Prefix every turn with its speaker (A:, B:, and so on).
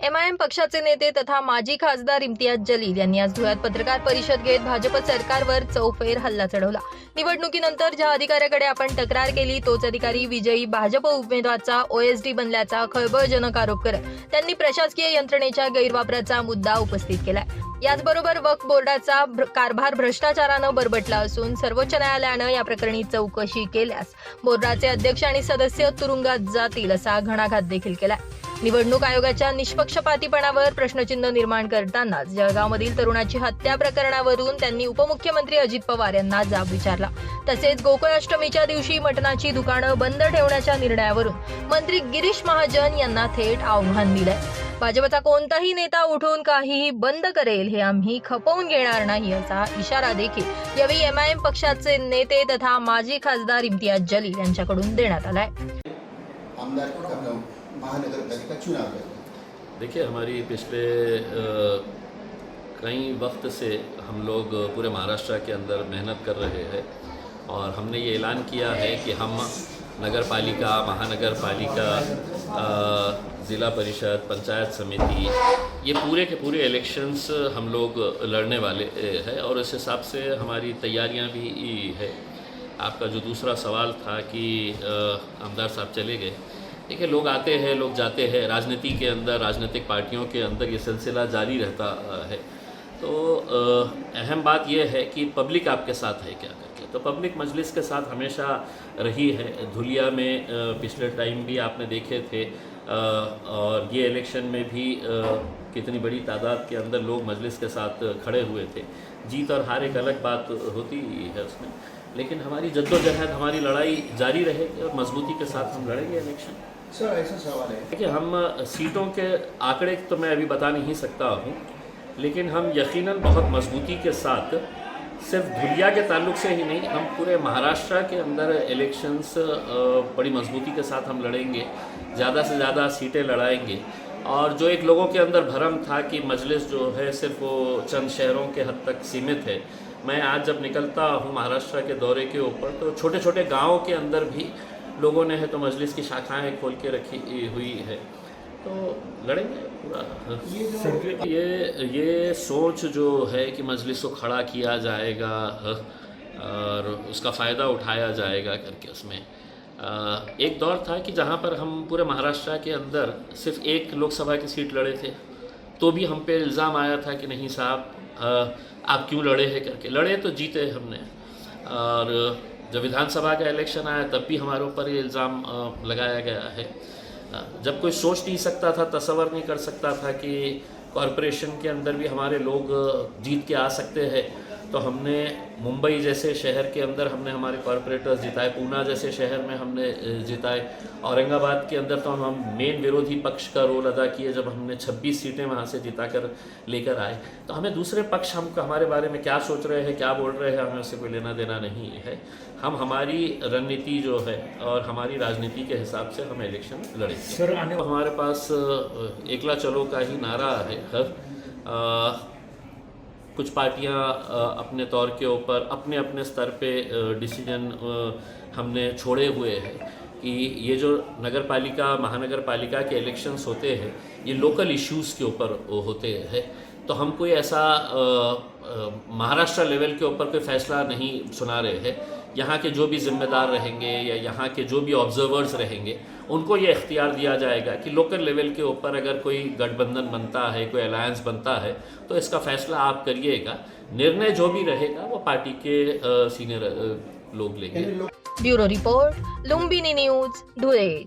A: MIM पक्षाचे नेते तथा माजी खासदार इम्तियाज जलील यांनी आज धुळ्यात पत्रकार परिषद घेत भाजप सरकारवर चौफेर हल्ला चढवला। निवडणुकीनंतर ज्या अधिकाऱ्याकडे आपण तक्रार केली तोच अधिकारी विजयी भाजप उमेदवाराचा ओएसडी बनल्याचा खळबळजनक आरोप करत त्यांनी प्रशासकीय यंत्रणेच्या गैरवापराचा मुद्दा उपस्थित केलाय। याचबरोबर वक्फ बोर्डाचा कारभार भ्रष्टाचारानं बरबटला असून सर्वोच्च न्यायालयानं या प्रकरणी चौकशी केल्यास बोर्डाचे अध्यक्ष आणि सदस्य तुरुंगात जातील असा घणाघात देखील केलाय। निवडणूक आयोगाच्या निष्पक्षपातीपणावर प्रश्नचिन्ह निर्माण करतानाच जळगावमधील तरुणाची हत्या प्रकरणावरून त्यांनी उपमुख्यमंत्री अजित पवार यांना जाब विचारला। तसेच गोकुळाष्टमीच्या दिवशी मटणाची दुकानं बंद ठेवण्याच्या निर्णयावरून मंत्री गिरीश महाजन यांना थेट आव्हान दिलंय। भाजपचा कोणताही नेता उठून काहीही बंद करेल हे आम्ही खपवून घेणार नाही असा इशारा देखील यावेळी एमआयएम पक्षाचे नेते तथा माजी खासदार इम्तियाज जलील यांच्याकडून देण्यात आलाय।
B: महानगरपालिका चुनाव है।
C: देखिए, हमारी पिछले कई वक्त से हम लोग पूरे महाराष्ट्र के अंदर मेहनत कर रहे हैं और हमने ये ऐलान किया है कि हम नगर पालिका, महानगर पालिका, ज़िला परिषद, पंचायत समिति, ये पूरे के पूरे इलेक्शंस हम लोग लड़ने वाले हैं और इस हिसाब से हमारी तैयारियां भी है। आपका जो दूसरा सवाल था कि आमदार साहब चले गए, देखिए, लोग आते हैं, लोग जाते हैं, राजनीति के अंदर, राजनीतिक पार्टियों के अंदर ये सिलसिला जारी रहता है। तो अहम बात यह है कि पब्लिक आपके साथ है क्या करके, तो पब्लिक मजलिस के साथ हमेशा रही है। धुलिया में पिछले टाइम भी आपने देखे थे और ये इलेक्शन में भी कितनी बड़ी तादाद के अंदर लोग मजलिस के साथ खड़े हुए थे। जीत और हार एक अलग बात होती है उसमें, लेकिन हमारी जद्दोजहद, हमारी लड़ाई जारी रहेगी और मजबूती के साथ हम लड़ेंगे इलेक्शन।
B: सर, ऐसा सवाल है,
C: देखिए, हम सीटों के आंकड़े तो मैं अभी बता नहीं सकता हूँ, लेकिन हम यकीनन बहुत मजबूती के साथ सिर्फ धुलिया के ताल्लुक से ही नहीं, हम पूरे महाराष्ट्र के अंदर इलेक्शंस बड़ी मजबूती के साथ हम लड़ेंगे, ज़्यादा से ज़्यादा सीटें लड़ाएंगे। और जो एक लोगों के अंदर भ्रम था कि मजलिस जो है सिर्फ वो चंद शहरों के हद तक सीमित है, मैं आज जब निकलता हूँ महाराष्ट्र के दौरे के ऊपर तो छोटे छोटे गाँवों के अंदर भी लोगों ने है तो मजलिस की शाखाएं खोल के रखी हुई है, तो लड़ेंगे पूरा। ये सोच जो है कि मजलिस को खड़ा किया जाएगा और उसका फ़ायदा उठाया जाएगा करके, उसमें एक दौर था कि जहाँ पर हम पूरे महाराष्ट्र के अंदर सिर्फ एक लोकसभा की सीट लड़े थे तो भी हम पे इल्ज़ाम आया था कि नहीं साहब आप क्यों लड़े हैं करके। लड़े तो जीते हमने, और जब विधानसभा का इलेक्शन आया तब भी हमारे ऊपर ये इल्ज़ाम लगाया गया है। जब कोई सोच नहीं सकता था, तसव्वुर नहीं कर सकता था कि कॉरपोरेशन के अंदर भी हमारे लोग जीत के आ सकते हैं, तो हमने मुंबई जैसे शहर के अंदर हमने हमारे कॉरपोरेटर्स जिताए, पूना जैसे शहर में हमने जिताए, औरंगाबाद के अंदर तो हम मेन विरोधी पक्ष का रोल अदा किए जब हमने 26 सीटें वहाँ से जिताकर लेकर आए। तो हमें दूसरे पक्ष हमको हमारे बारे में क्या सोच रहे हैं, क्या बोल रहे हैं, हमें उससे कोई लेना देना नहीं है। हम हमारी रणनीति जो है और हमारी राजनीति के हिसाब से हम इलेक्शन लड़ेंगे।
D: सर,
C: हमारे पास एकला चलो का ही नारा है। कुछ पार्टियां अपने तौर के ऊपर अपने अपने स्तर पे डिसीजन हमने छोड़े हुए हैं कि ये जो नगर पालिका, महानगर पालिका के इलेक्शंस होते हैं ये लोकल इश्यूज़ के ऊपर होते हैं, तो हम कोई ऐसा महाराष्ट्र लेवल के ऊपर कोई फैसला नहीं सुना रहे हैं। यहाँ के जो भी जिम्मेदार रहेंगे या यहाँ के जो भी ऑब्जर्वर्स रहेंगे उनको ये इख्तियार दिया जाएगा कि लोकल लेवल के ऊपर अगर कोई गठबंधन बनता है, कोई अलायंस बनता है, तो इसका फैसला आप करिएगा। निर्णय जो भी रहेगा वो पार्टी के सीनियर लोग लेंगे।
A: Bureau report, Lumbini news, Dhule.